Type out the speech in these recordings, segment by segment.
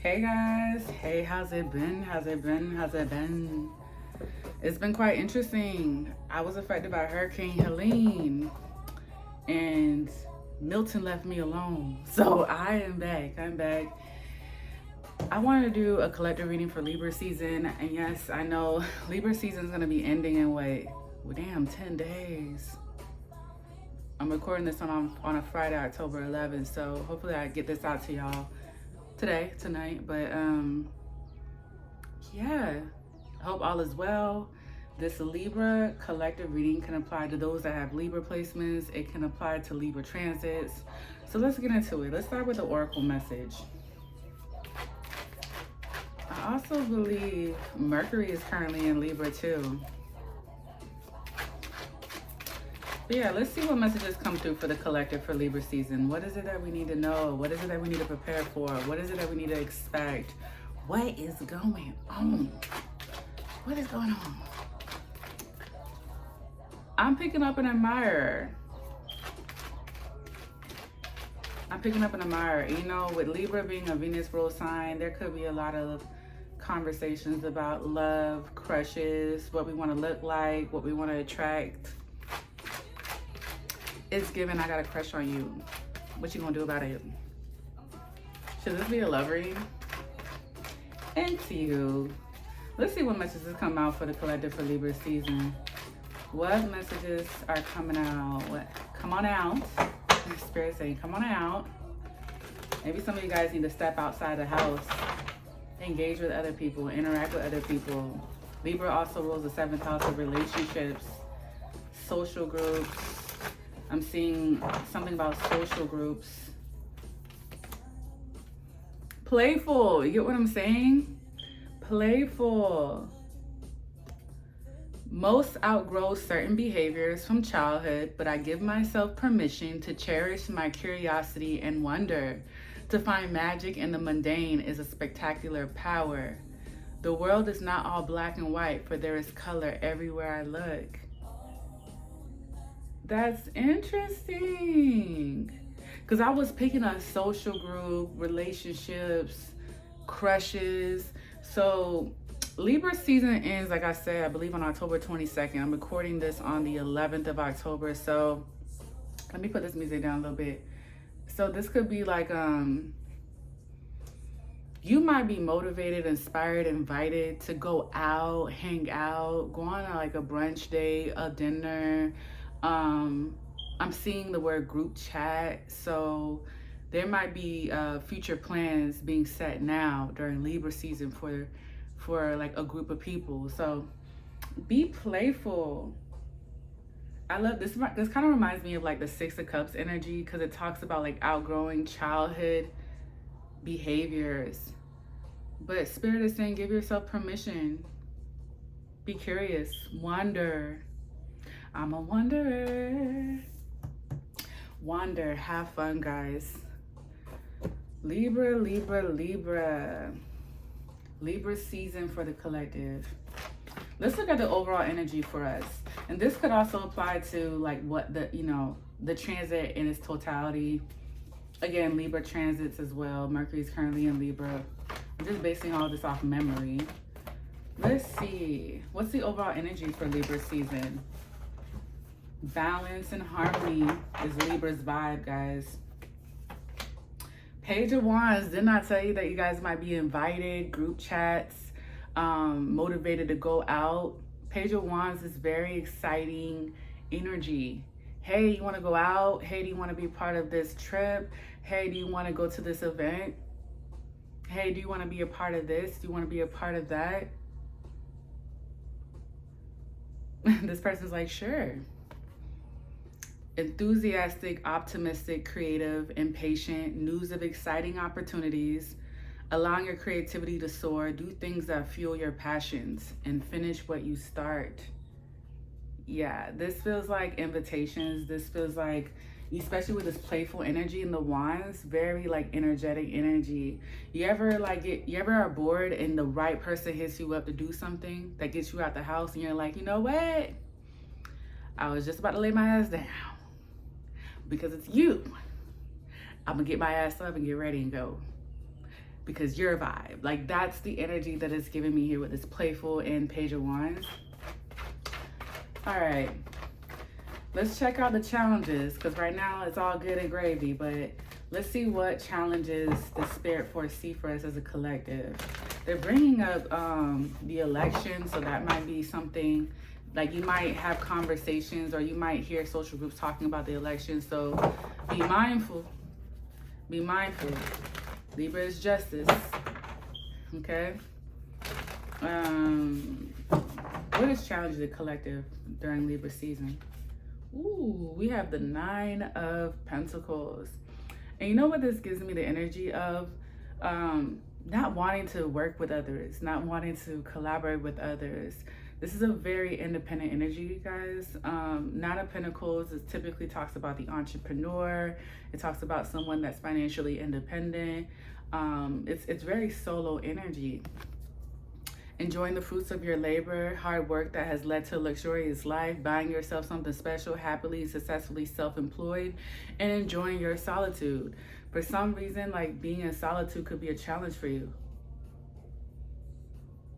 Hey guys, hey, how's it been? How's it been? How's it been? It's been quite interesting. I was affected by Hurricane Helene and Milton left me alone. So I am back. I'm back. I wanted to do a collective reading for Libra season. And yes, I know Libra season is going to be ending in well, damn, 10 days. I'm recording this on a Friday, October 11th. So hopefully I get this out to y'all tonight. But yeah, I hope all is well. This Libra collective reading can apply to those that have Libra placements. It can apply to Libra transits. So let's get into it. Let's start with the oracle message. I also believe Mercury is currently in Libra too. But yeah, let's see what messages come through for the collective for Libra season. What is it that we need to know? What is it that we need to prepare for? What is it that we need to expect? What is going on? What is going on? I'm picking up an admirer. You know, with Libra being a Venus rule sign, there could be a lot of conversations about love, crushes, what we want to look like, what we want to attract. It's given I got a crush on you. What you gonna do about it? Should this be a love reading? Anywho, let's see what messages come out for the collective for Libra season. What messages are coming out? Come on out. Spirit saying, come on out. Maybe some of you guys need to step outside the house, engage with other people, interact with other people. Libra also rules the 7th house of relationships, social groups. I'm seeing something about social groups. Playful, you get what I'm saying? Playful. Most outgrow certain behaviors from childhood, but I give myself permission to cherish my curiosity and wonder. To find magic in the mundane is a spectacular power. The world is not all black and white, for there is color everywhere I look. That's interesting. Because I was picking a social group, relationships, crushes. So Libra season ends, like I said, I believe on October 22nd. I'm recording this on the 11th of October. So let me put this music down a little bit. So this could be like, you might be motivated, inspired, invited to go out, hang out, go on like a brunch date, a dinner. I'm seeing the word group chat. So there might be future plans being set now during Libra season for like a group of people. So be playful. I love this. This kind of reminds me of like the 6 of Cups energy, because it talks about like outgrowing childhood behaviors. But Spirit is saying, give yourself permission. Be curious. Wonder. I'm a wanderer. Wander. Have fun, guys. Libra, Libra, Libra. Libra season for the collective. Let's look at the overall energy for us. And this could also apply to like what the transit in its totality. Again, Libra transits as well. Mercury is currently in Libra. I'm just basing all this off memory. Let's see. What's the overall energy for Libra season? Balance and harmony is Libra's vibe, guys. Page of Wands. Didn't I tell you that you guys might be invited, group chats, motivated to go out? Page of Wands is very exciting energy. Hey, you want to go out? Hey, do you want to be part of this trip? Hey, do you want to go to this event? Hey, do you want to be a part of this? Do you want to be a part of that? This person's like, sure. Enthusiastic, optimistic, creative, impatient, news of exciting opportunities, allowing your creativity to soar, do things that fuel your passions, and finish what you start. Yeah, this feels like invitations. This feels like, especially with this playful energy in the wands, very like energetic energy. You ever are bored and the right person hits you up to do something that gets you out the house and you're like, you know what? I was just about to lay my ass down. Because it's you. I'm gonna get my ass up and get ready and go. because your vibe. Like, that's the energy that is giving me here with this playful and Page of Wands. All right, let's check out the challenges, because right now it's all good and gravy, but let's see what challenges the Spirit Force see for us as a collective. They're bringing up the election, so that might be something, like you might have conversations or you might hear social groups talking about the election, so be mindful. Be mindful. Libra is justice. Okay? What is challenging the collective during Libra season? Ooh, we have the 9 of Pentacles. And you know what this gives me the energy of? Not wanting to work with others, not wanting to collaborate with others. This is a very independent energy, you guys. 9 of Pentacles is typically talks about the entrepreneur. It talks about someone that's financially independent. It's very solo energy. Enjoying the fruits of your labor, hard work that has led to a luxurious life, buying yourself something special, happily, successfully self-employed, and enjoying your solitude. For some reason, like, being in solitude could be a challenge for you.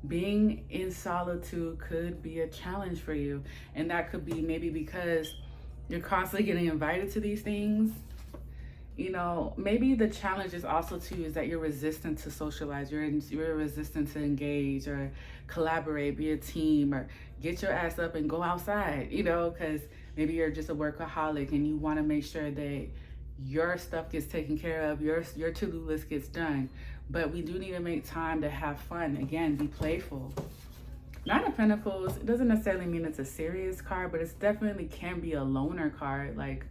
Being in solitude could be a challenge for you. And that could be maybe because you're constantly getting invited to these things. You know, maybe the challenge is also too is that you're resistant to socialize. You're resistant to engage or collaborate, be a team, or get your ass up and go outside, you know, because maybe you're just a workaholic and you want to make sure that your stuff gets taken care of, your to-do list gets done. But we do need to make time to have fun. Again, be playful. 9 of Pentacles, it doesn't necessarily mean it's a serious card, but it definitely can be a loner card. Like,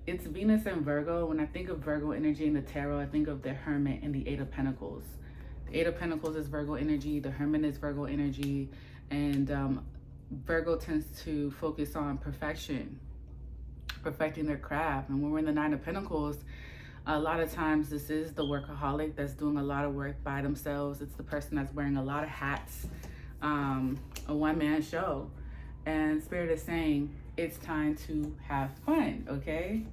it's Venus and Virgo. When I think of Virgo energy in the tarot, I think of the Hermit and the 8 of Pentacles. The 8 of Pentacles is Virgo energy. The Hermit is Virgo energy. And Virgo tends to focus on perfection, perfecting their craft. And when we're in the 9 of Pentacles, a lot of times this is the workaholic that's doing a lot of work by themselves. It's the person that's wearing a lot of hats, a one-man show. And Spirit is saying it's time to have fun, okay?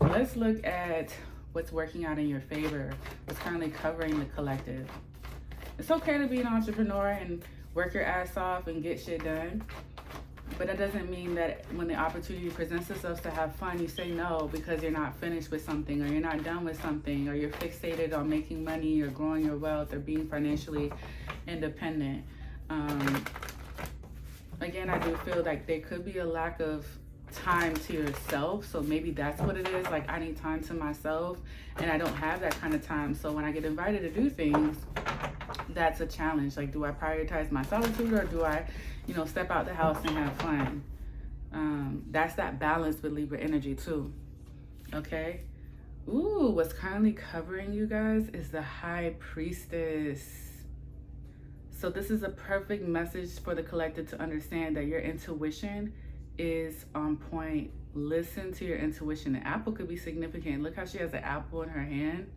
Let's look at what's working out in your favor, what's currently covering the collective. It's okay to be an entrepreneur and work your ass off and get shit done. But that doesn't mean that when the opportunity presents itself to have fun, you say no because you're not finished with something, or you're not done with something, or you're fixated on making money or growing your wealth or being financially independent. Again, I do feel like there could be a lack of time to yourself. So maybe that's what it is. Like, I need time to myself and I don't have that kind of time. So when I get invited to do things, that's a challenge. Like, do I prioritize my solitude, or do I, you know, step out the house and have fun? That's that balance with Libra energy too. Okay. Ooh, what's currently covering you guys is the High Priestess. So this is a perfect message for the collective to understand that your intuition is on point. Listen to your intuition. The apple could be significant. Look how she has an apple in her hand.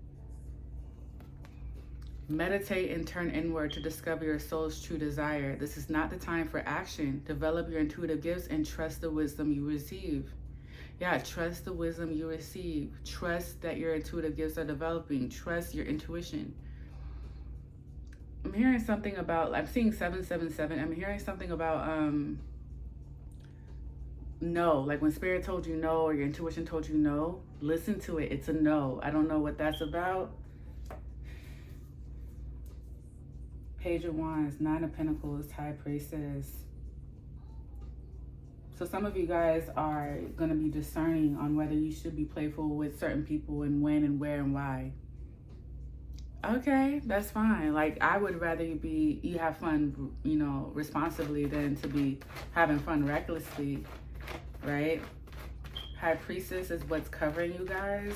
Meditate and turn inward to discover your soul's true desire. This is not the time for action. Develop your intuitive gifts and trust the wisdom you receive. Yeah, trust the wisdom you receive. Trust that your intuitive gifts are developing. Trust your intuition. I'm hearing something about, I'm seeing 777. I'm hearing something about no. Like, when Spirit told you no, or your intuition told you no, listen to it. It's a no. I don't know what that's about. Page of Wands, 9 of Pentacles, High Priestess. So some of you guys are going to be discerning on whether you should be playful with certain people, and when and where and why. Okay, that's fine. Like, I would rather you have fun, you know, responsibly, than to be having fun recklessly, right? High Priestess is what's covering you guys.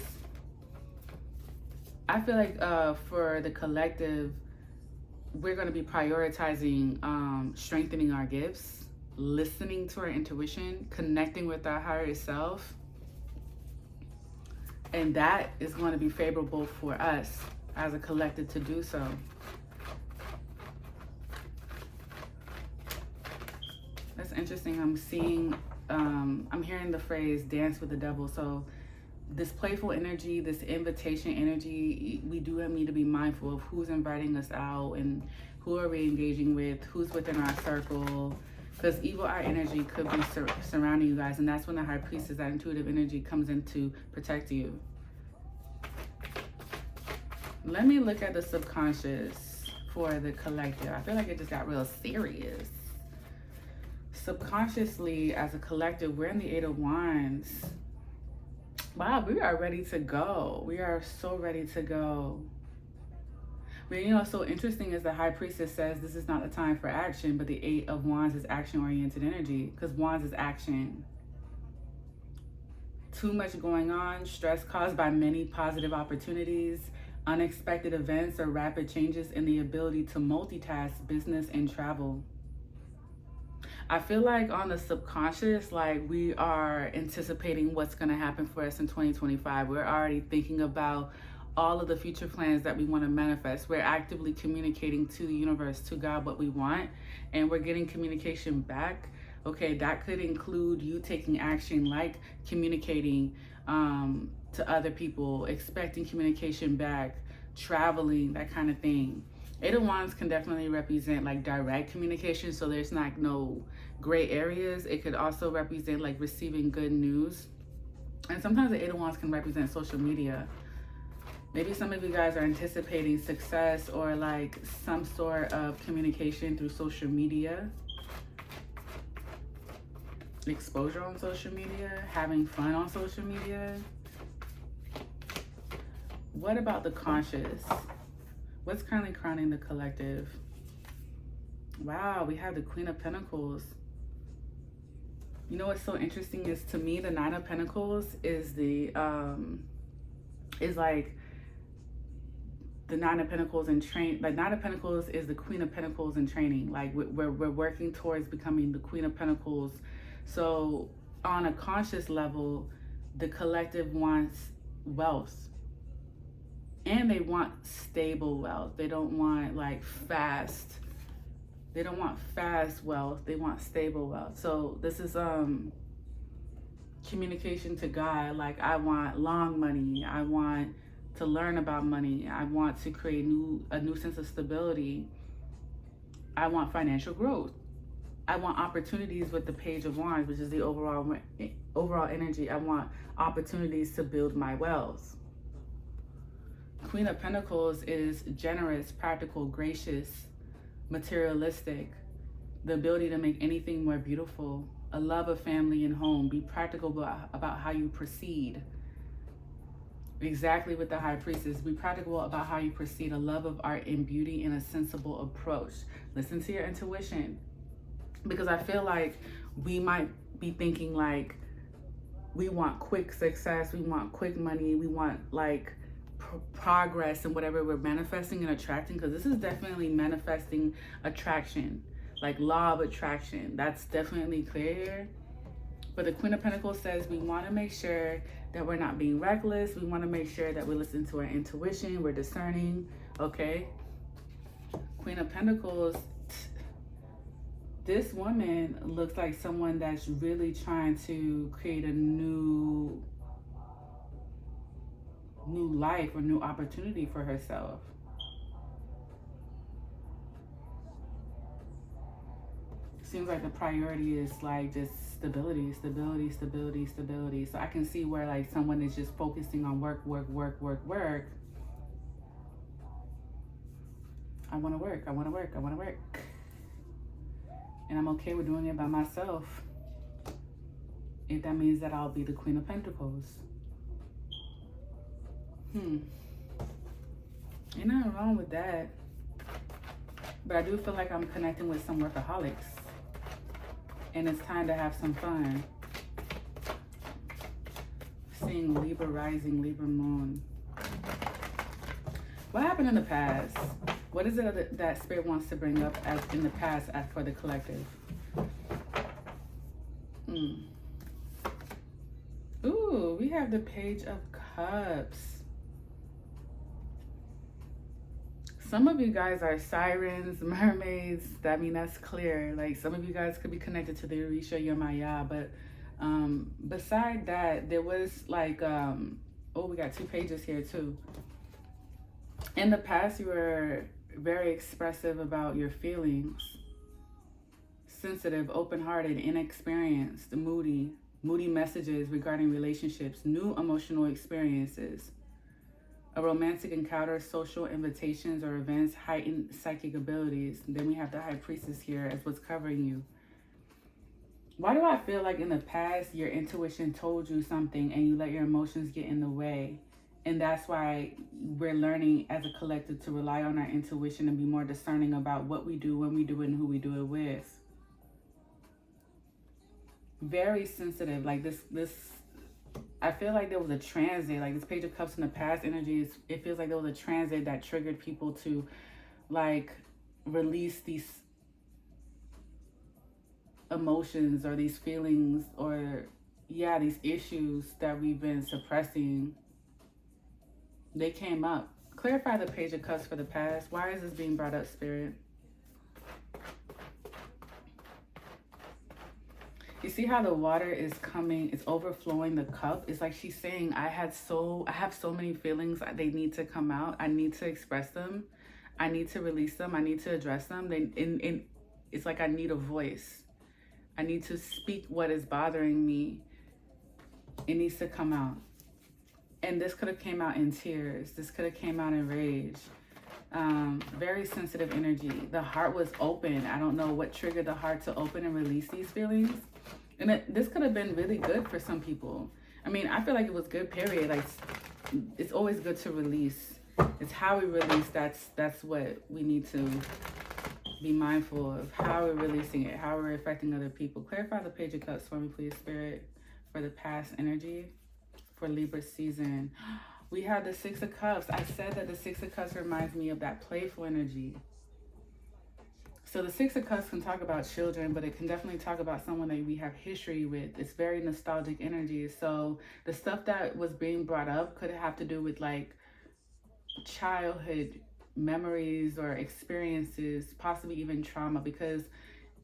I feel like for the collective, we're going to be prioritizing strengthening our gifts, listening to our intuition, connecting with our higher self. And that is going to be favorable for us as a collective to do so. That's interesting. I'm seeing, I'm hearing the phrase dance with the devil. So this playful energy, this invitation energy, we do need to be mindful of who's inviting us out and who are we engaging with, who's within our circle, because evil eye energy could be surrounding you guys, and that's when the High Priestess, that intuitive energy, comes in to protect you. Let me look at the subconscious for the collective. I feel like it just got real serious. Subconsciously, as a collective, we're in the Eight of Wands. Wow, we are ready to go. We are so ready to go. But you know, so interesting is the High Priestess says this is not the time for action, but the Eight of Wands is action-oriented energy, because Wands is action. Too much going on, stress caused by many positive opportunities, unexpected events, or rapid changes in the ability to multitask business and travel. I feel like on the subconscious, like we are anticipating what's going to happen for us in 2025. We're already thinking about all of the future plans that we want to manifest. We're actively communicating to the universe, to God, what we want, and we're getting communication back. Okay, that could include you taking action, like communicating to other people, expecting communication back, traveling, that kind of thing. Eight of Wands can definitely represent like direct communication, so there's not no gray areas. It could also represent like receiving good news. And sometimes the Eight of Wands can represent social media. Maybe some of you guys are anticipating success or like some sort of communication through social media. Exposure on social media, having fun on social media. What about the conscious? What's currently crowning the collective? Wow, we have the Queen of Pentacles. You know what's so interesting is, to me, the Nine of Pentacles is the is like the Nine of Pentacles in train. Like Nine of Pentacles is the Queen of Pentacles in training. Like we're working towards becoming the Queen of Pentacles. So on a conscious level, the collective wants wealth. And they want stable wealth. They don't want like fast. They don't want fast wealth. They want stable wealth. So this is communication to God. Like, I want long money. I want to learn about money. I want to create a new sense of stability. I want financial growth. I want opportunities with the Page of Wands, which is the overall energy. I want opportunities to build my wealth. Queen of Pentacles is generous, practical, gracious, materialistic, the ability to make anything more beautiful, a love of family and home, be practical about how you proceed. Exactly with the High Priestess, be practical about how you proceed, a love of art and beauty, and a sensible approach. Listen to your intuition, because I feel like we might be thinking like we want quick success, we want quick money, we want like progress and whatever we're manifesting and attracting, because this is definitely manifesting attraction, like law of attraction. That's definitely clear here. But the Queen of Pentacles says we want to make sure that we're not being reckless. We want to make sure that we listen to our intuition, we're discerning. Okay, Queen of Pentacles, this woman looks like someone that's really trying to create a new life or new opportunity for herself. Seems like the priority is like just stability. So I can see where like someone is just focusing on work. I want to work. And I'm okay with doing it by myself, if that means that I'll be the Queen of Pentacles. Ain't nothing wrong with that. But I do feel like I'm connecting with some workaholics. And it's time to have some fun. Seeing Libra rising, Libra moon. What happened in the past? What is it that Spirit wants to bring up as in the past as for the collective? Ooh, we have the Page of Cups. Some of you guys are sirens, mermaids. I mean, that's clear. Like, some of you guys could be connected to the Orisha Yamaya, but Beside that, there was like, oh, we got 2 pages here too. In the past, you were very expressive about your feelings, sensitive, open-hearted, inexperienced, moody messages regarding relationships, new emotional experiences, a romantic encounter, social invitations or events, heightened psychic abilities. And then we have the High Priestess here as what's covering you. Why do I feel like in the past your intuition told you something and you let your emotions get in the way? And that's why we're learning as a collective to rely on our intuition and be more discerning about what we do, when we do it, and who we do it with. Very sensitive. Like this I feel like there was a transit. Like this Page of Cups in the past energies, it feels like there was a transit that triggered people to like release these emotions or these feelings or these issues that we've been suppressing. They came up. Clarify the Page of Cups for the past. Why is this being brought up, Spirit? You see how the water is coming, it's overflowing the cup. It's like she's saying, I have so many feelings. They need to come out. I need to express them. I need to release them. I need to address them. It's like I need a voice. I need to speak what is bothering me. It needs to come out. And this could have came out in tears. This could have came out in rage. Very sensitive energy. The heart was open. I don't know what triggered the heart to open and release these feelings. And this could have been really good for some people. I mean, I feel like it was good, period. Like, it's always good to release. It's how we release. That's what we need to be mindful of. How we're releasing it. How we're affecting other people. Clarify the Page of Cups for me, please, Spirit, for the past energy for Libra season. We have the Six of Cups. I said that the Six of Cups reminds me of that playful energy. So the Six of Cups can talk about children, but it can definitely talk about someone that we have history with. It's very nostalgic energy. So the stuff that was being brought up could have to do with like childhood memories or experiences, possibly even trauma, because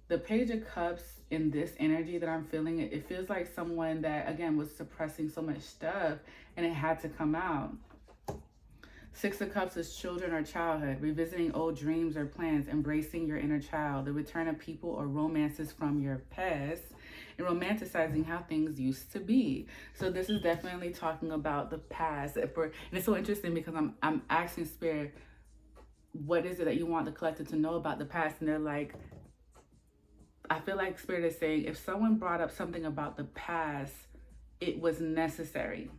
the Page of Cups in this energy that I'm feeling, it feels like someone that, again, was suppressing so much stuff and it had to come out. Six of Cups is children or childhood, revisiting old dreams or plans, embracing your inner child, the return of people or romances from your past, and romanticizing how things used to be. So this is definitely talking about the past. And it's so interesting because I'm asking Spirit, what is it that you want the collective to know about the past? And they're like, I feel like Spirit is saying, if someone brought up something about the past, it was necessary.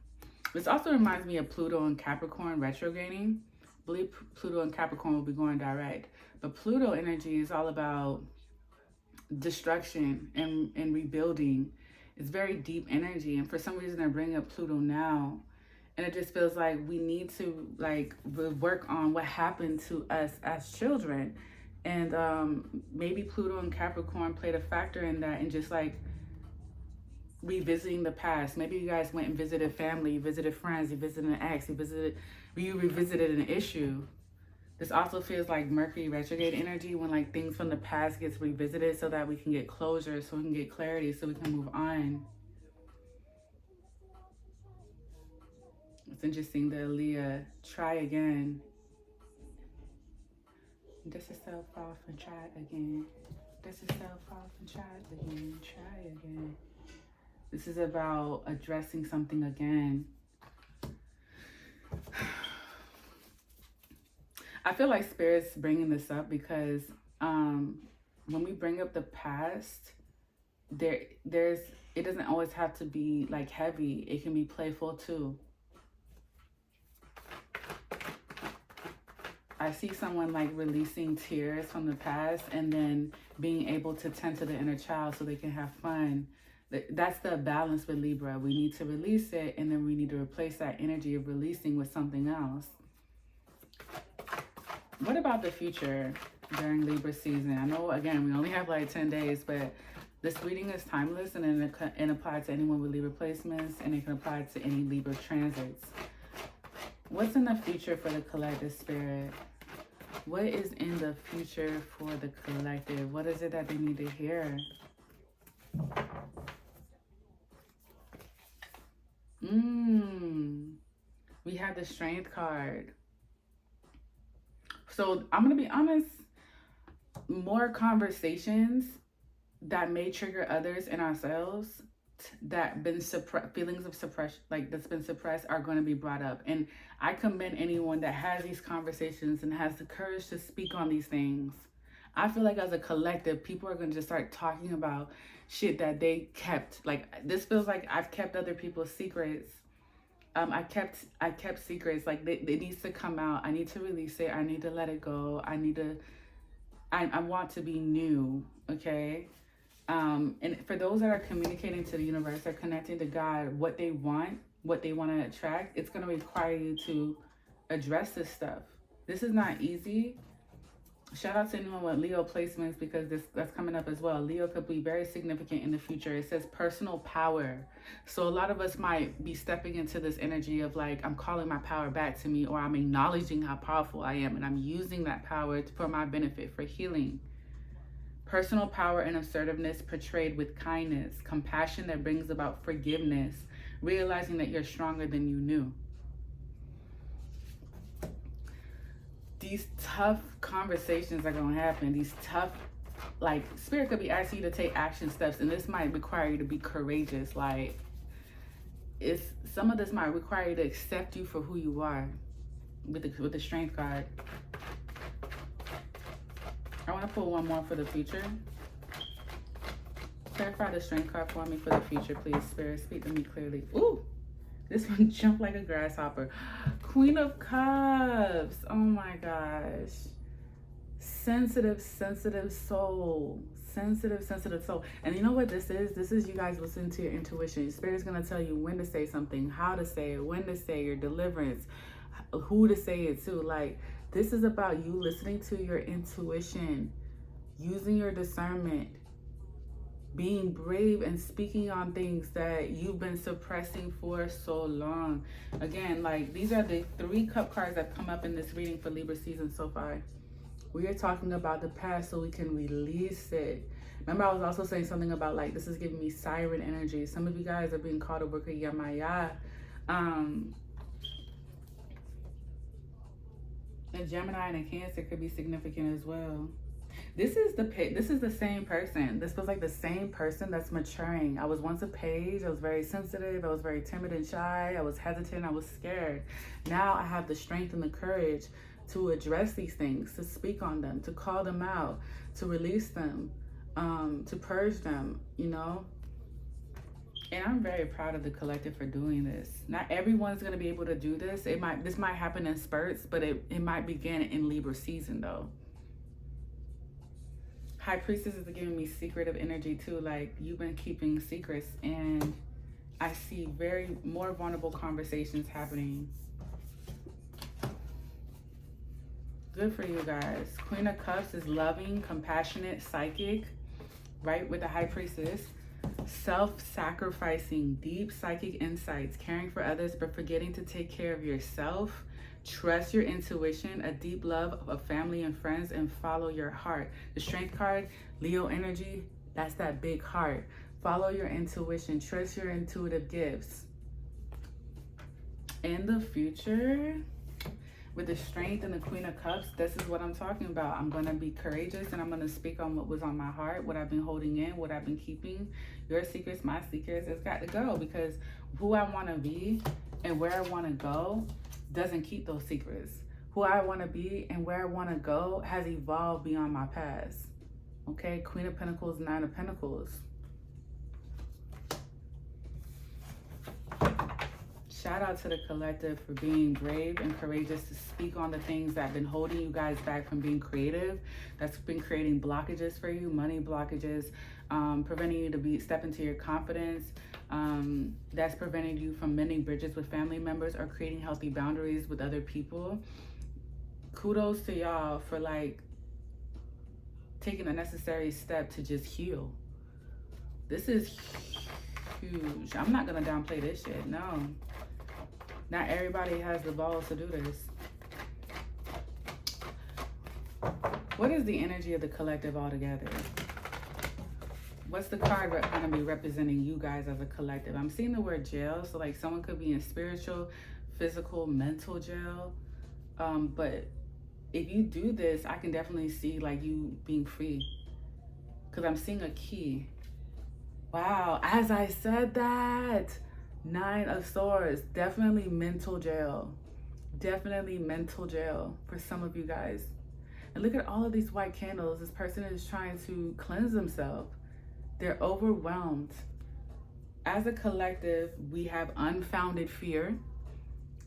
This also reminds me of Pluto and Capricorn retrograding. I believe Pluto and Capricorn will be going direct. But Pluto energy is all about destruction and rebuilding. It's very deep energy. And for some reason, they're bringing up Pluto now. And it just feels like we need to like work on what happened to us as children. And maybe Pluto and Capricorn played a factor in that, and just like revisiting the past. Maybe you guys went and visited family, you visited friends, you visited an ex, you revisited an issue. This also feels like Mercury retrograde energy, when like things from the past gets revisited so that we can get closure, so we can get clarity, so we can move on. It's interesting, the Aaliyah, try again. Dust yourself off and try again. Dust yourself off and try again. Try again. This is about addressing something again. I feel like Spirit's bringing this up because when we bring up the past, it doesn't always have to be like heavy. It can be playful too. I see someone like releasing tears from the past and then being able to tend to the inner child so they can have fun. That's the balance with Libra. We need to release it, and then we need to replace that energy of releasing with something else. What about the future during Libra season? I know, again, we only have like 10 days, but this reading is timeless, and it can apply to anyone with Libra placements, and it can apply to any Libra transits. What's in the future for the collective, Spirit? What is in the future for the collective? What is it that they need to hear? Mm. We have the Strength card. So I'm gonna be honest, more conversations that may trigger others and ourselves that been suppressed, feelings of suppression, like that's been suppressed, are going to be brought up. And I commend anyone that has these conversations and has the courage to speak on these things. I feel like as a collective, people are going to just start talking about shit that they kept. Like this feels like I've kept other people's secrets. I kept secrets. Like it needs to come out. I need to release it. I need to let it go. I want to be new. Okay. And for those that are communicating to the universe, they're connecting to God, what they want to attract, it's going to require you to address this stuff. This is not easy. Shout out to anyone with Leo placements, because that's coming up as well. Leo could be very significant in the future. It says personal power. So a lot of us might be stepping into this energy of like, I'm calling my power back to me, or I'm acknowledging how powerful I am, and I'm using that power for my benefit, for healing. Personal power and assertiveness portrayed with kindness, compassion that brings about forgiveness, realizing that you're stronger than you knew. These tough conversations are going to happen. These tough, like, spirit could be asking you to take action steps, and this might require you to be courageous. Like, some of this might require you to accept you for who you are with the Strength card. I want to pull one more for the future. Clarify the Strength card for me for the future, please. Spirit, speak to me clearly. Ooh, this one jumped like a grasshopper. Queen of Cups. Oh my gosh. Sensitive, sensitive soul. Sensitive, sensitive soul. And you know what this is? This is you guys listening to your intuition. Spirit's going to tell you when to say something, how to say it, when to say your deliverance, who to say it to. Like, this is about you listening to your intuition, using your discernment, being brave and speaking on things that you've been suppressing for so long. Again, like, these are the 3 cup cards that come up in this reading for Libra season so far. We are talking about the past so we can release it. Remember, I was also saying something about, like, this is giving me siren energy. Some of you guys are being called to work with Yamaya. A Gemini and a Cancer could be significant as well. This is the same person. This feels like the same person that's maturing. I was once a page. I was very sensitive. I was very timid and shy. I was hesitant. I was scared. Now I have the strength and the courage to address these things, to speak on them, to call them out, to release them, to purge them, you know? And I'm very proud of the collective for doing this. Not everyone's going to be able to do this. This might happen in spurts, but it might begin in Libra season though. High Priestess is giving me secretive energy too. Like, you've been keeping secrets, and I see more vulnerable conversations happening. Good for you guys. Queen of Cups is loving, compassionate, psychic, right? With the High Priestess. Self-sacrificing, deep psychic insights, caring for others but forgetting to take care of yourself. Trust your intuition, a deep love of family and friends, and follow your heart. The Strength card, Leo energy, that's that big heart. Follow your intuition, trust your intuitive gifts. In the future, with the Strength and the Queen of Cups, this is what I'm talking about. I'm going to be courageous, and I'm going to speak on what was on my heart, what I've been holding in, what I've been keeping. Your secrets, my secrets, it's got to go, because who I want to be and where I want to go doesn't keep those secrets. Who I want to be and where I want to go has evolved beyond my past. Okay, Queen of Pentacles, 9 of Pentacles. Shout out to the collective for being brave and courageous to speak on the things that have been holding you guys back from being creative. That's been creating blockages for you, money blockages, preventing you to step into your confidence. That's preventing you from mending bridges with family members or creating healthy boundaries with other people. Kudos to y'all for, like, taking a necessary step to just heal. This is huge. I'm not gonna downplay this shit, no. Not everybody has the balls to do this. What is the energy of the collective altogether? What's the card going to be representing you guys as a collective? I'm seeing the word jail. So like someone could be in spiritual, physical, mental jail. But if you do this, I can definitely see like you being free. Because I'm seeing a key. Wow. As I said that, 9 of Swords. Definitely mental jail. Definitely mental jail for some of you guys. And look at all of these white candles. This person is trying to cleanse themselves. They're overwhelmed. As a collective, we have unfounded fear,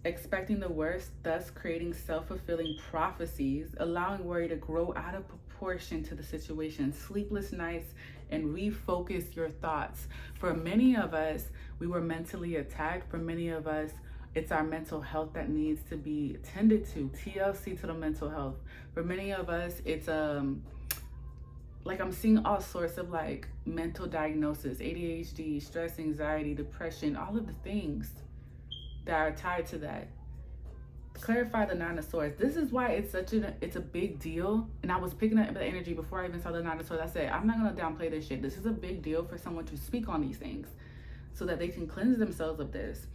expecting the worst, thus creating self-fulfilling prophecies, allowing worry to grow out of proportion to the situation, sleepless nights, and refocus your thoughts. For many of us, we were mentally attacked. For many of us, it's our mental health that needs to be tended to. TLC to the mental health. For many of us, it's like I'm seeing all sorts of like mental diagnosis, ADHD, stress, anxiety, depression, all of the things that are tied to that. Clarify the 9 of Swords. This is why it's a big deal. And I was picking up the energy before I even saw the 9 of Swords. I said, I'm not gonna downplay this shit. This is a big deal for someone to speak on these things so that they can cleanse themselves of this.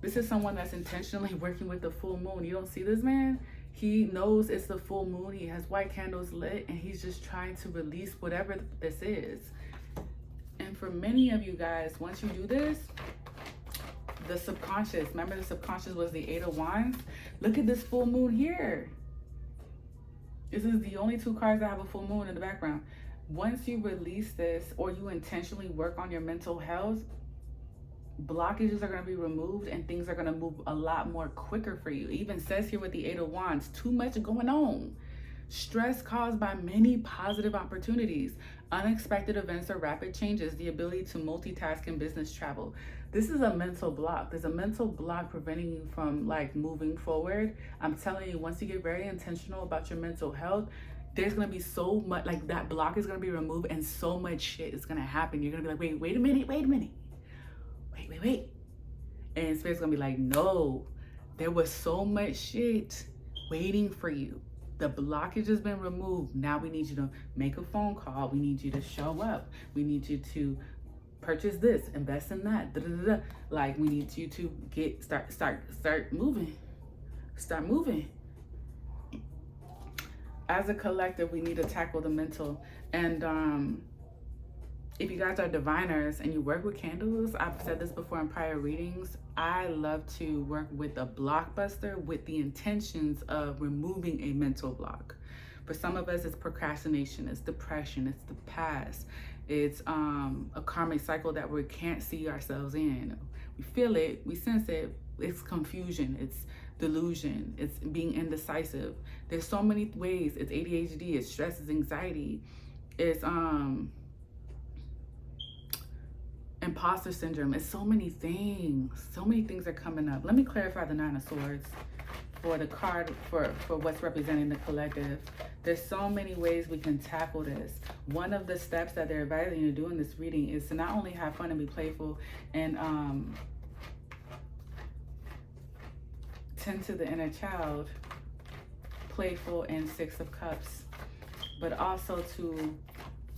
This is someone that's intentionally working with the full moon. You don't see this man? He knows it's the full moon. He has white candles lit and he's just trying to release whatever this is. And for many of you guys, once you do this, the subconscious, remember the subconscious was the 8 of Wands? Look at this full moon here. This is the only 2 cards that have a full moon in the background. Once you release this or you intentionally work on your mental health, blockages are going to be removed and things are going to move a lot more quicker for you. It even says here with the 8 of Wands, too much going on. Stress caused by many positive opportunities, unexpected events or rapid changes, the ability to multitask in business travel. This is a mental block. There's a mental block preventing you from like moving forward. I'm telling you, once you get very intentional about your mental health, there's going to be so much, like that block is going to be removed and so much shit is going to happen. You're going to be like, wait a minute. Wait. And Spirit's gonna be like, no, there was so much shit waiting for you. The blockage has been removed. Now we need you to make a phone call. We need you to show up. We need you to purchase this, invest in that. Like we need you to start moving. Start moving. As a collective, we need to tackle the mental. And if you guys are diviners and you work with candles, I've said this before in prior readings, I love to work with a blockbuster with the intentions of removing a mental block. For some of us, it's procrastination, it's depression, it's the past, it's a karmic cycle that we can't see ourselves in. We feel it, we sense it, it's confusion, it's delusion, it's being indecisive. There's so many ways. It's ADHD, it's stress, it's anxiety, it's imposter syndrome. It's so many things. So many things are coming up. Let me clarify the 9 of Swords for the card for what's representing the collective. There's so many ways we can tackle this. One of the steps that they're advising you to do in this reading is to not only have fun and be playful and tend to the inner child, playful and 6 of Cups, but also to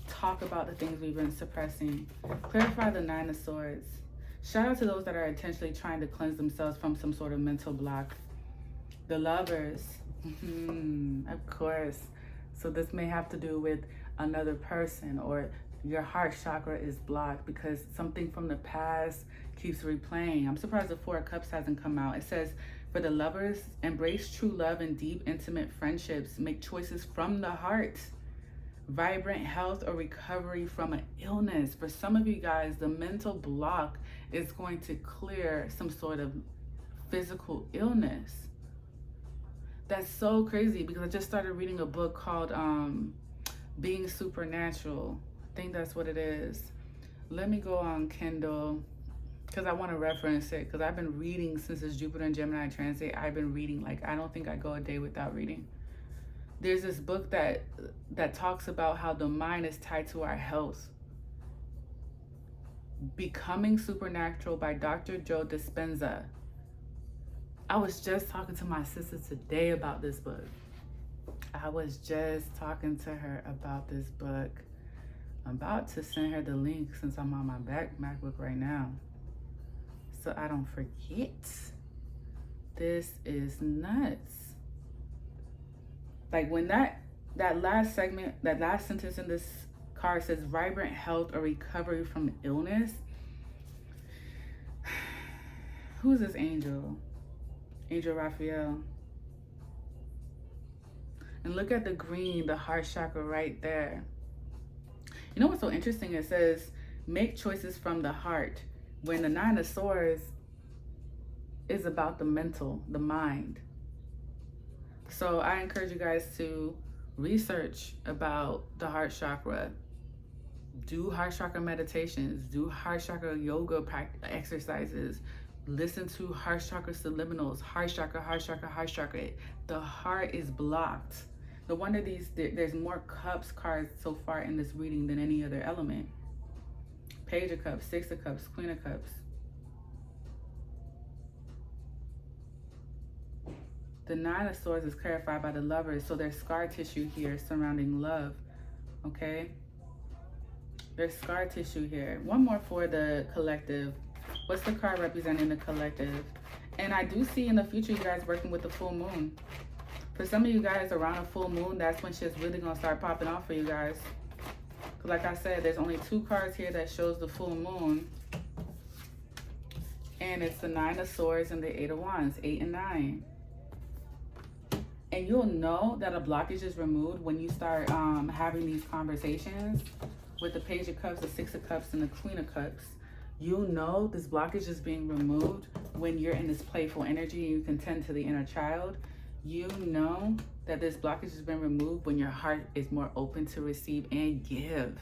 talk about the things we've been suppressing. Clarify the 9 of Swords. Shout out to those that are intentionally trying to cleanse themselves from some sort of mental block. The Lovers. Of course. So this may have to do with another person, or your heart chakra is blocked because something from the past keeps replaying. I'm surprised the 4 of Cups hasn't come out. It says, for the Lovers, embrace true love and deep, intimate friendships. Make choices from the heart. Vibrant health or recovery from an illness. For some of you guys, the mental block is going to clear some sort of physical illness. That's so crazy because I just started reading a book called Being Supernatural. I think that's what it is. Let me go on Kindle because I want to reference it, because I've been reading since this Jupiter and Gemini transit. I've been reading, like, I don't think I go a day without reading. There's this book that talks about how the mind is tied to our health. Becoming Supernatural by Dr. Joe Dispenza. I was just talking to my sister today about this book. I was just talking to her about this book. I'm about to send her the link since I'm on my MacBook right now, so I don't forget. This is nuts. Like when that last segment, that last sentence in this card says vibrant health or recovery from illness. Who's this angel? Angel Raphael. And look at the green, the heart chakra right there. You know what's so interesting? It says make choices from the heart, when the Nine of Swords is about the mental, the mind. So I encourage you guys to research about the heart chakra. Do heart chakra meditations, do heart chakra yoga exercises, listen to heart chakra subliminals, heart chakra, heart chakra, heart chakra. The heart is blocked. No wonder there's more cups cards so far in this reading than any other element. Page of Cups, Six of Cups, Queen of Cups. The Nine of Swords is clarified by the Lovers, so there's scar tissue here surrounding love, okay? There's scar tissue here. One more for the collective. What's the card representing the collective? And I do see in the future you guys working with the full moon. For some of you guys, around a full moon, that's when shit's really gonna start popping off for you guys. Like I said, there's only 2 cards here that shows the full moon. And it's the Nine of Swords and the Eight of Wands, 8 and 9. And you'll know that a blockage is removed when you start having these conversations with the Page of Cups, the Six of Cups, and the Queen of Cups. You'll know this blockage is being removed when you're in this playful energy and you can tend to the inner child. You know that this blockage has been removed when your heart is more open to receive and give.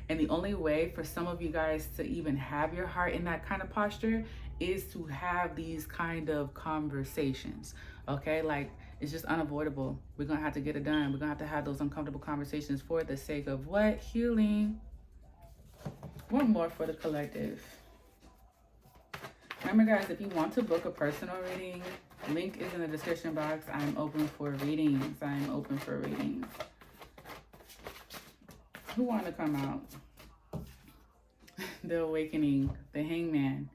And the only way for some of you guys to even have your heart in that kind of posture is to have these kind of conversations, okay? Like, it's just unavoidable. We're gonna have to get it done. We're gonna have to have those uncomfortable conversations for the sake of what? Healing. One more for the collective. Remember guys, if you want to book a personal reading, link is in the description box. I'm open for readings. I'm open for readings. Who want to come out? The Awakening, the Hangman.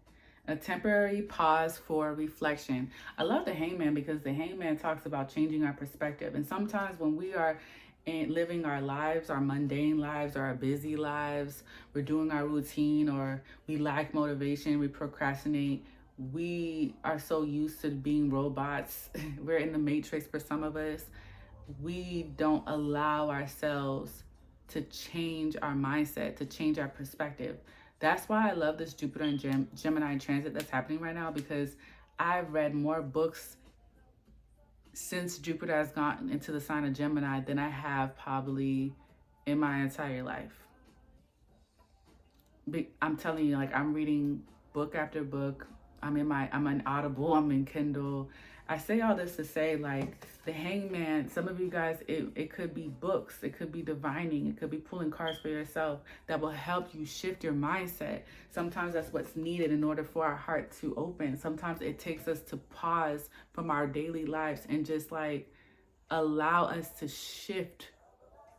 A temporary pause for reflection. I love the Hangman because the Hangman talks about changing our perspective. And sometimes when we are living our lives, our mundane lives, or our busy lives, we're doing our routine, or we lack motivation, we procrastinate, we are so used to being robots. We're in the matrix for some of us. We don't allow ourselves to change our mindset, to change our perspective. That's why I love this Jupiter and Gemini transit that's happening right now, because I've read more books since Jupiter has gotten into the sign of Gemini than I have probably in my entire life. I'm telling you, like, I'm reading book after book. I'm in Audible, I'm in Kindle. I say all this to say, like, the Hangman, some of you guys, it could be books, it could be divining, it could be pulling cards for yourself that will help you shift your mindset. Sometimes that's what's needed in order for our heart to open. Sometimes it takes us to pause from our daily lives and just like allow us to shift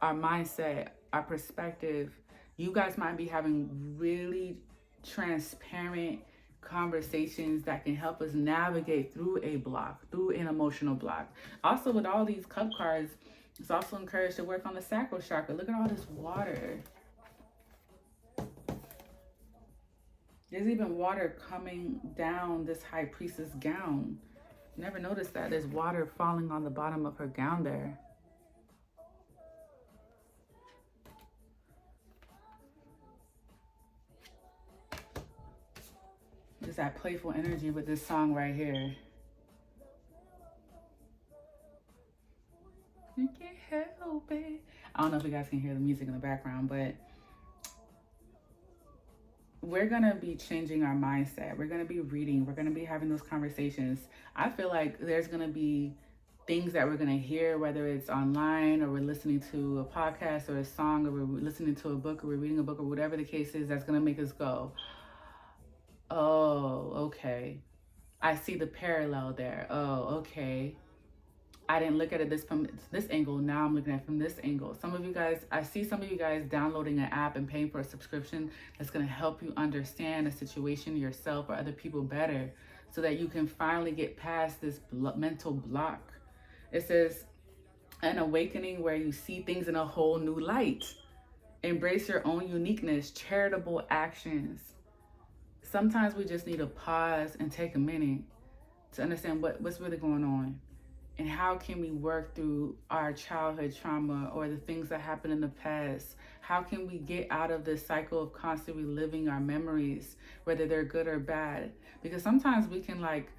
our mindset, our perspective. You guys might be having really transparent conversations that can help us navigate through a block, through an emotional block. Also, with all these cup cards, it's also encouraged to work on the sacral chakra. Look at all this water. There's even water coming down this high priestess gown. Never noticed that. There's water falling on the bottom of her gown there. Just that playful energy with this song right here. You can't help it. I don't know if you guys can hear the music in the background, but we're going to be changing our mindset. We're going to be reading. We're going to be having those conversations. I feel like there's going to be things that we're going to hear, whether it's online or we're listening to a podcast or a song, or we're listening to a book, or we're reading a book, or whatever the case is, that's going to make us go, oh, okay. I see the parallel there. Oh, okay. I didn't look at it from this angle. Now I'm looking at it from this angle. Some of you guys, I see some of you guys downloading an app and paying for a subscription that's going to help you understand a situation, yourself, or other people better, so that you can finally get past this mental block. It says, an awakening where you see things in a whole new light. Embrace your own uniqueness, charitable actions. Sometimes we just need to pause and take a minute to understand what's really going on. And how can we work through our childhood trauma or the things that happened in the past? How can we get out of this cycle of constantly reliving our memories, whether they're good or bad? Because sometimes we can like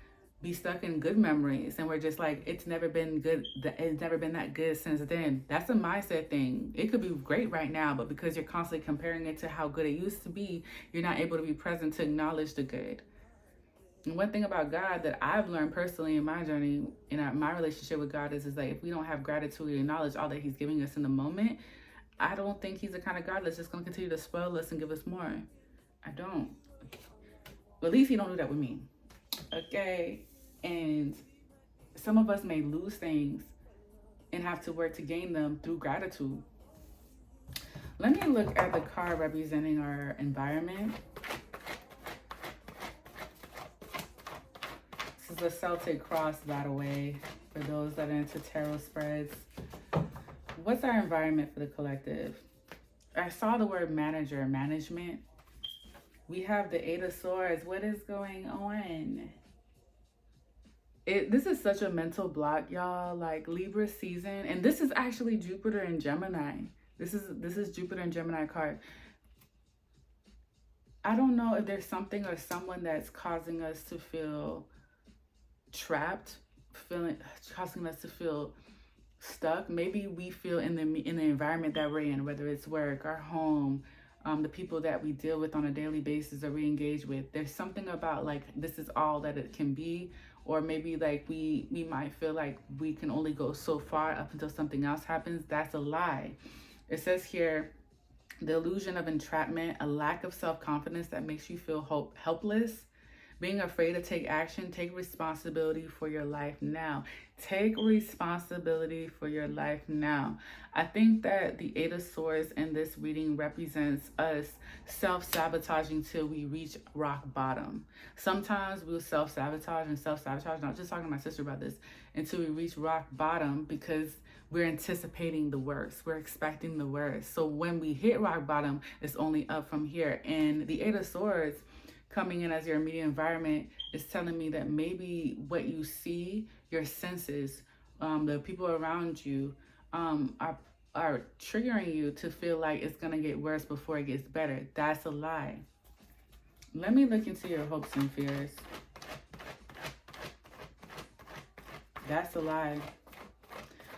be stuck in good memories and we're just like, it's never been good. It's never been that good since then. That's a mindset thing. It could be great right now, but because you're constantly comparing it to how good it used to be, you're not able to be present to acknowledge the good. And one thing about God that I've learned personally in my journey, in my relationship with God, is like, if we don't have gratitude and acknowledge all that he's giving us in the moment, I don't think he's the kind of God that's just going to continue to spoil us and give us more. I don't. But at least he don't do that with me. Okay? And some of us may lose things and have to work to gain them through gratitude. Let me look at the card representing our environment. This is a Celtic cross, by the way, for those that are into tarot spreads. What's our environment for the collective? I saw the word manager, management. We have the Eight of Swords. What is going on? This is such a mental block, y'all. Like Libra season, and this is actually Jupiter and Gemini. This is Jupiter and Gemini card. I don't know if there's something or someone that's causing us to feel trapped, causing us to feel stuck. Maybe we feel in the environment that we're in, whether it's work, our home, the people that we deal with on a daily basis or we engage with. There's something about like this is all that it can be, or maybe like we might feel like we can only go so far up until something else happens. That's a lie. It says here, the illusion of entrapment, a lack of self-confidence that makes you feel helpless. Being afraid to take action. Take responsibility for your life now. Take responsibility for your life now. I think that the Eight of Swords in this reading represents us self-sabotaging till we reach rock bottom. Sometimes we'll self-sabotage and self-sabotage. And I was just talking to my sister about this. Until we reach rock bottom because we're anticipating the worst. We're expecting the worst. So when we hit rock bottom, it's only up from here. And the Eight of Swords coming in as your immediate environment is telling me that maybe what you see, your senses, the people around you are triggering you to feel like it's going to get worse before it gets better. That's a lie. Let me look into your hopes and fears. That's a lie.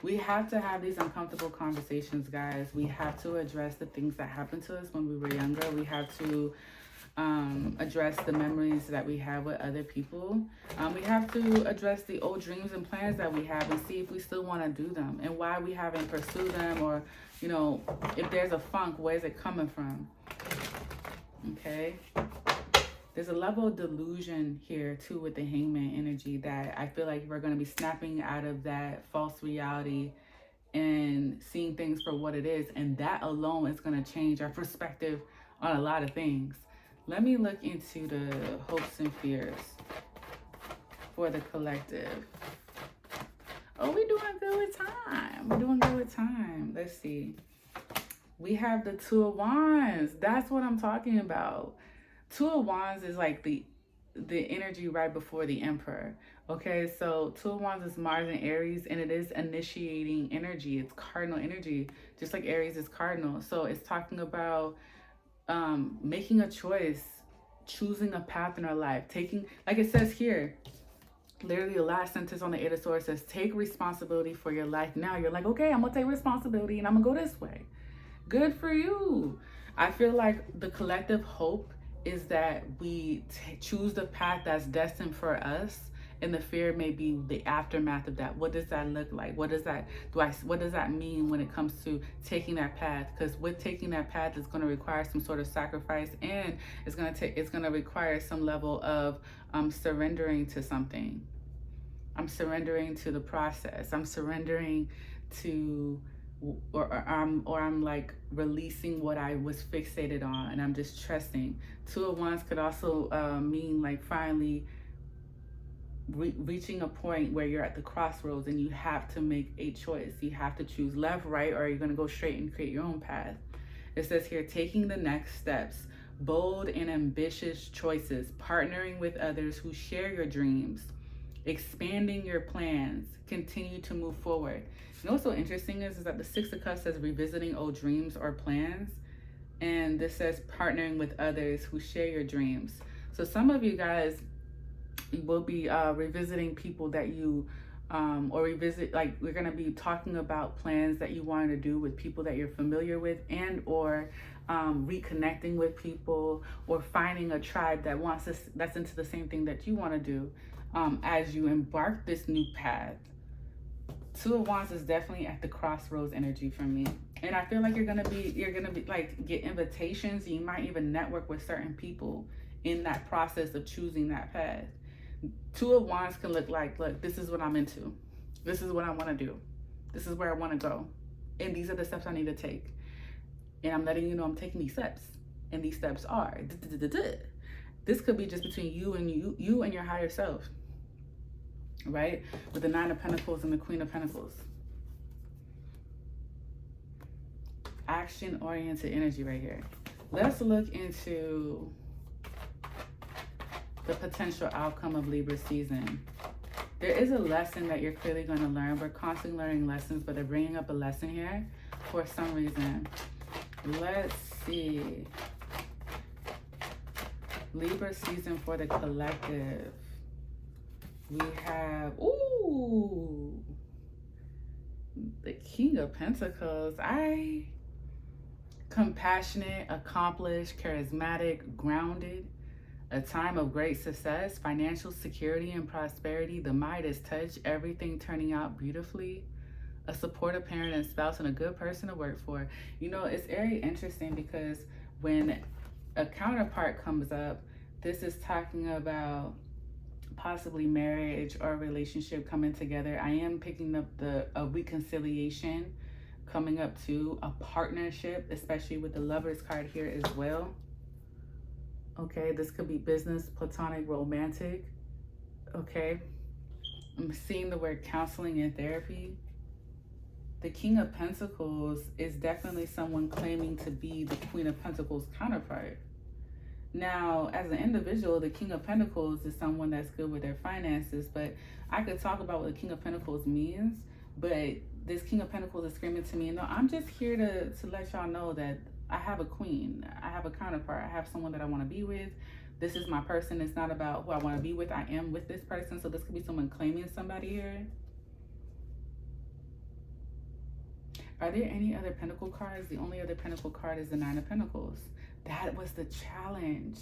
We have to have these uncomfortable conversations, guys. We have to address the things that happened to us when we were younger. We have to address the memories that we have with other people. We have to address the old dreams and plans that we have and see if we still want to do them and why we haven't pursued them, or, you know, if there's a funk, where's it coming from? Okay. There's a level of delusion here too with the Hangman energy that I feel like we're going to be snapping out of that false reality and seeing things for what it is. And that alone is going to change our perspective on a lot of things. Let me look into the hopes and fears for the collective. Oh, we're doing good with time. We're doing good with time. Let's see. We have the Two of Wands. That's what I'm talking about. Two of Wands is like the energy right before the Emperor. Okay, so Two of Wands is Mars and Aries, and it is initiating energy. It's cardinal energy, just like Aries is cardinal. So it's talking about making a choice, choosing a path in our life, taking, like it says here, literally the last sentence on the Eight of Swords says, take responsibility for your life now. You're like, okay, I'm gonna take responsibility and I'm gonna go this way. Good for you. I feel like the collective hope is that we choose the path that's destined for us, and the fear may be the aftermath of that. What does that look like? What does that mean when it comes to taking that path? Because with taking that path, it's going to require some sort of sacrifice, and it's going to require some level of surrendering to something. I'm surrendering to the process. I'm surrendering to, or I'm like releasing what I was fixated on, and I'm just trusting. Two of Wands could also mean like finally reaching a point where you're at the crossroads and you have to make a choice. You have to choose left, right, or you're going to go straight and create your own path. It says here, taking the next steps, bold and ambitious choices, partnering with others who share your dreams, expanding your plans, continue to move forward. You know what's so interesting is that the Six of Cups says revisiting old dreams or plans, and this says partnering with others who share your dreams. So some of you guys will be revisiting people that you or revisit, like we're going to be talking about plans that you wanted to do with people that you're familiar with, and or reconnecting with people, or finding a tribe that wants this, that's into the same thing that you want to do as you embark this new path. Two of Wands is definitely at the crossroads energy for me, and I feel like you're gonna be like get invitations. You might even network with certain people in that process of choosing that path. Two of Wands can look like, look, this is what I'm into. This is what I want to do. This is where I want to go. And these are the steps I need to take. And I'm letting you know I'm taking these steps. And these steps are. This could be just between you and your higher self. Right? With the Nine of Pentacles and the Queen of Pentacles. Action-oriented energy right here. Let's look into the potential outcome of Libra season. There is a lesson that you're clearly going to learn. We're constantly learning lessons, but they're bringing up a lesson here for some reason. Let's see. Libra season for the collective. We have, ooh, the King of Pentacles. Compassionate, accomplished, charismatic, grounded. A time of great success, financial security and prosperity. The Midas touch, everything turning out beautifully. A supportive parent and spouse, and a good person to work for. You know, it's very interesting because when a counterpart comes up, this is talking about possibly marriage or relationship coming together. I am picking up a reconciliation coming up too, a partnership, especially with the Lovers card here as well. Okay, this could be business, platonic, romantic. Okay, I'm seeing the word counseling and therapy. The King of Pentacles is definitely someone claiming to be the Queen of Pentacles counterpart. Now, as an individual, the King of Pentacles is someone that's good with their finances, but I could talk about what the King of Pentacles means, but this King of Pentacles is screaming to me, no, I'm just here to let y'all know that I have a queen, I have a counterpart, I have someone that I want to be with. This is my person. It's not about who I want to be with. I am with this person. So this could be someone claiming somebody here. Are there any other Pentacle cards? The only other Pentacle card is the Nine of Pentacles. That was the challenge.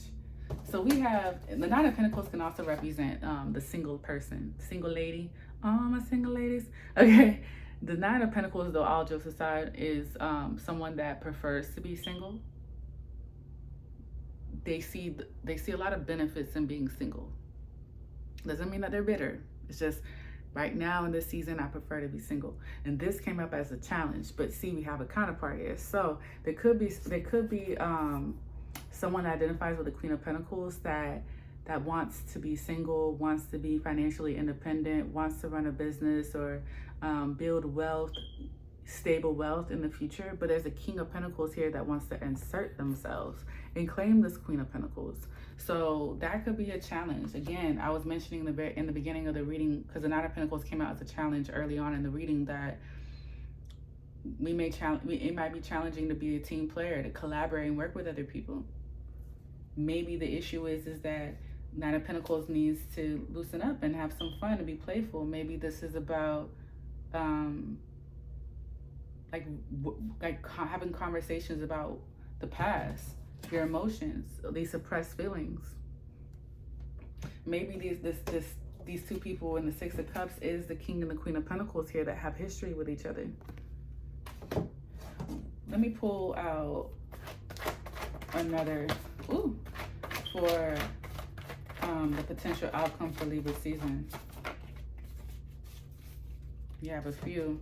So we have, the Nine of Pentacles can also represent the single person, single lady. Oh, my single ladies. Okay. The Nine of Pentacles, though, all jokes aside, is someone that prefers to be single. They see a lot of benefits in being single. Doesn't mean that they're bitter. It's just right now in this season, I prefer to be single. And this came up as a challenge. But see, we have a counterpart here. So there could be someone that identifies with the Queen of Pentacles that wants to be single, wants to be financially independent, wants to run a business or build wealth, stable wealth in the future. But there's a King of Pentacles here that wants to insert themselves and claim this Queen of Pentacles. So that could be a challenge. Again, I was mentioning in the beginning of the reading, because the Nine of Pentacles came out as a challenge early on in the reading, that it might be challenging to be a team player, to collaborate and work with other people. Maybe the issue is that Nine of Pentacles needs to loosen up and have some fun and be playful. Maybe this is about like having conversations about the past, your emotions, these suppressed feelings. Maybe these two people in the Six of Cups is the King and the Queen of Pentacles here that have history with each other. Let me pull out another for the potential outcome for Libra season. You have a few.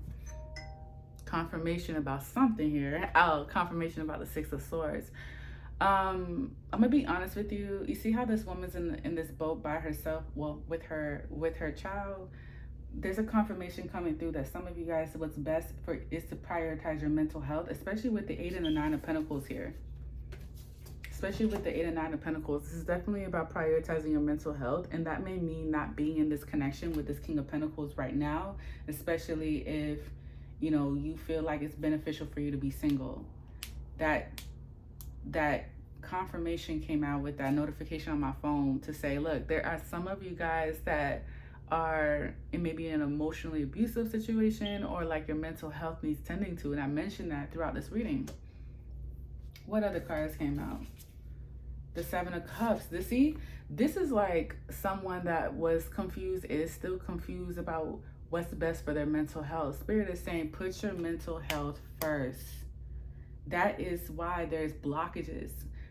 Confirmation about something here. Oh, confirmation about the Six of Swords. I'm gonna be honest with you. You see how this woman's in this boat by herself? Well, with her child. There's a confirmation coming through that some of you guys, what's best for is to prioritize your mental health, especially with the 8 and the 9 of Pentacles here. Especially with the 8 and 9 of Pentacles, this is definitely about prioritizing your mental health, and that may mean not being in this connection with this King of Pentacles right now, especially if you feel like it's beneficial for you to be single. That confirmation came out with that notification on my phone to say, look, there are some of you guys that are in maybe an emotionally abusive situation, or like your mental health needs tending to, and I mentioned that throughout this reading. What other cards came out? The 7 of Cups. This is like someone that was confused, is still confused about what's best for their mental health. Spirit is saying, put your mental health first. That is why there's blockages.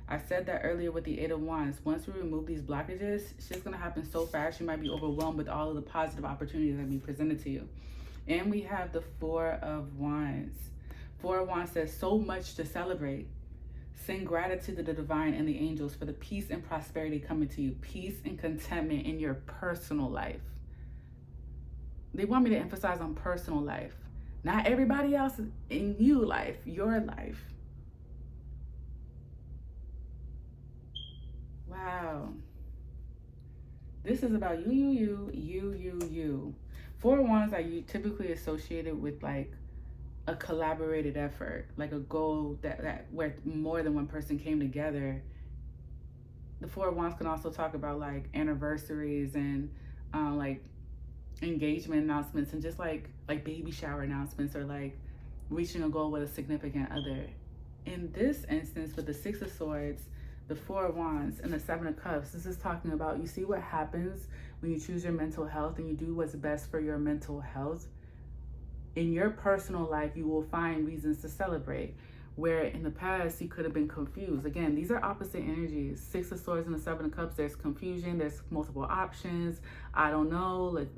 I said that earlier with the 8 of Wands. Once we remove these blockages, shit's gonna happen so fast, you might be overwhelmed with all of the positive opportunities that be presented to you. And we have the 4 of Wands. 4 of Wands says, so much to celebrate. Send gratitude to the divine and the angels for the peace and prosperity coming to you. Peace and contentment in your personal life. They want me to emphasize on personal life. Not everybody else in you life, your life. Wow. This is about you. 4 of Wands are typically associated with like a collaborated effort, like a goal that where more than one person came together. The 4 of Wands can also talk about like anniversaries and like engagement announcements, and just like baby shower announcements, or like reaching a goal with a significant other. In this instance, with the 6 of Swords, the 4 of Wands, and the 7 of Cups, this is talking about, you see what happens when you choose your mental health and you do what's best for your mental health. In your personal life, you will find reasons to celebrate, where in the past you could have been confused. Again, these are opposite energies. 6 of Swords and the 7 of Cups, there's confusion, there's multiple options. I don't know, like,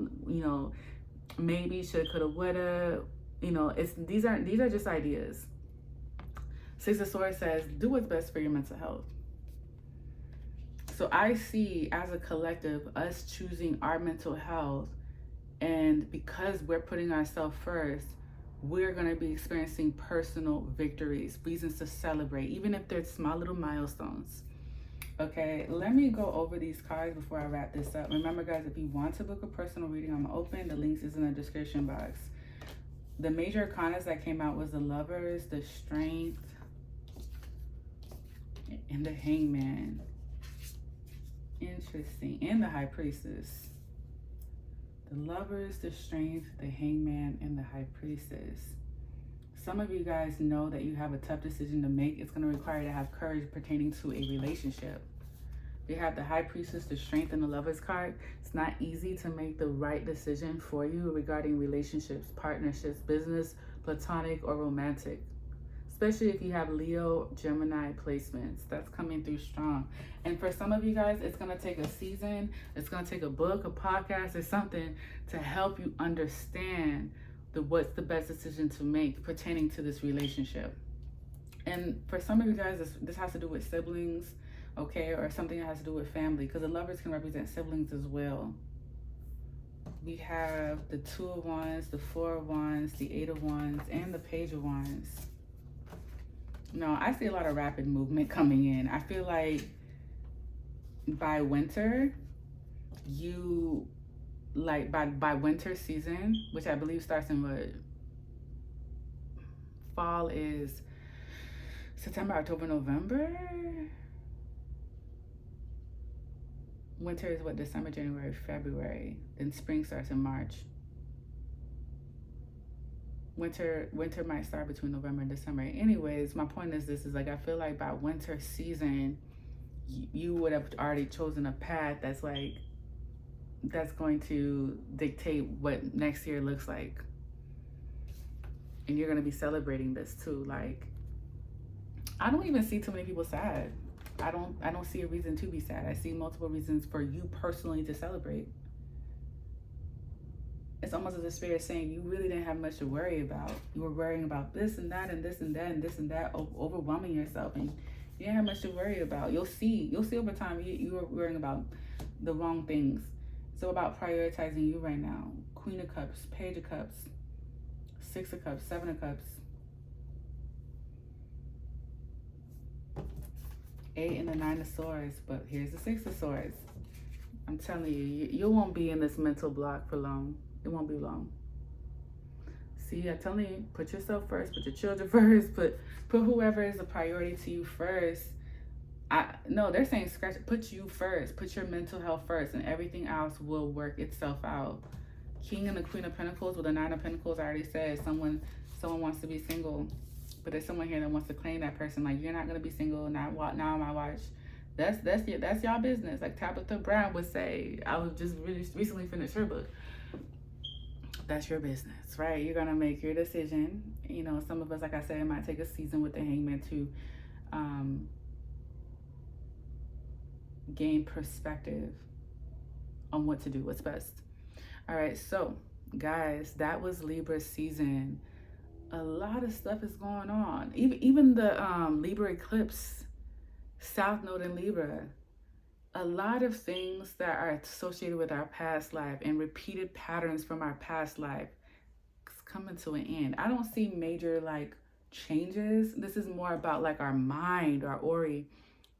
maybe, shoulda, coulda, woulda. These are just ideas. 6 of Swords says, do what's best for your mental health. So I see, as a collective, us choosing our mental health, and because we're putting ourselves first, we're going to be experiencing personal victories, reasons to celebrate, even if they're small little milestones. Okay, let me go over these cards before I wrap this up. Remember, guys, if you want to book a personal reading, I'm open. The links is in the description box. The major arcanas that came out was the Lovers, the Strength, and the Hangman. Interesting. And the High Priestess. The Lovers, the Strength, the Hangman, and the High Priestess. Some of you guys know that you have a tough decision to make. It's going to require you to have courage pertaining to a relationship. We have the High Priestess, the Strength, and the Lovers card. It's not easy to make the right decision for you regarding relationships, partnerships, business, platonic, or romantic. Especially if you have Leo, Gemini placements. That's coming through strong. And for some of you guys, it's going to take a season. It's going to take a book, a podcast, or something to help you understand what's the best decision to make pertaining to this relationship. And for some of you guys, this has to do with siblings, okay, or something that has to do with family, because the Lovers can represent siblings as well. We have the 2 of Wands, the 4 of Wands, the 8 of Wands, and the Page of Wands. No, I see a lot of rapid movement coming in. I feel like by winter, by winter season, which I believe starts in what? Fall is September, October, November. Winter is what? December, January, February. Then spring starts in March. Winter might start between November and December. Anyways, my point is this, is like, I feel like by winter season, you would have already chosen a path that's going to dictate what next year looks like. And you're going to be celebrating this too. Like, I don't even see too many people sad. I don't see a reason to be sad. I see multiple reasons for you personally to celebrate. it's almost as a spirit saying you really didn't have much to worry about. You were worrying about this and that and this and that and this and that, overwhelming yourself, and you didn't have much to worry about. You'll see over time you were worrying about the wrong things. So about prioritizing you right now. Queen of Cups, Page of Cups, Six of Cups, Seven of Cups, Eight and the Nine of Swords. But here's the Six of Swords. I'm telling you, you won't be in this mental block for long. It won't be long. See, I'm telling you, put yourself first, put your children first, put whoever is a priority to you first. No, they're saying scratch, put you first, put your mental health first, and everything else will work itself out. King and the Queen of Pentacles with the Nine of Pentacles, I already said someone wants to be single, but there's someone here that wants to claim that person. Like, you're not gonna be single now. Now my watch. That's y'all business. Like Tabitha Brown would say. I was just really recently finished her book. That's your business, right? You're gonna make your decision. You know, some of us, like I said, it might take a season with the Hangman to gain perspective on what to do, what's best. All right, so guys, that was Libra season. A lot of stuff is going on. Even the Libra eclipse, South Node in Libra. A lot of things that are associated with our past life and repeated patterns from our past life is coming to an end. I don't see major like changes. This is more about like our mind, our aura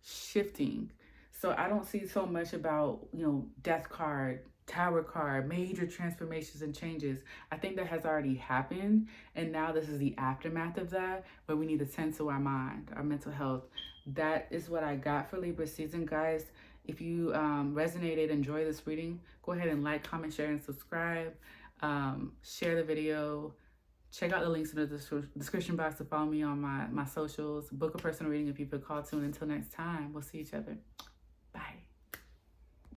shifting. So I don't see so much about, you know, death card, tower card, major transformations and changes. I think that has already happened. And now this is the aftermath of that, where we need to tend to our mind, our mental health. That is what I got for Libra season, guys. If you resonated, enjoy this reading, go ahead and like, comment, share, and subscribe. Share the video. Check out the links in the description box to follow me on my socials. Book a personal reading if you feel called to. And until next time, we'll see each other.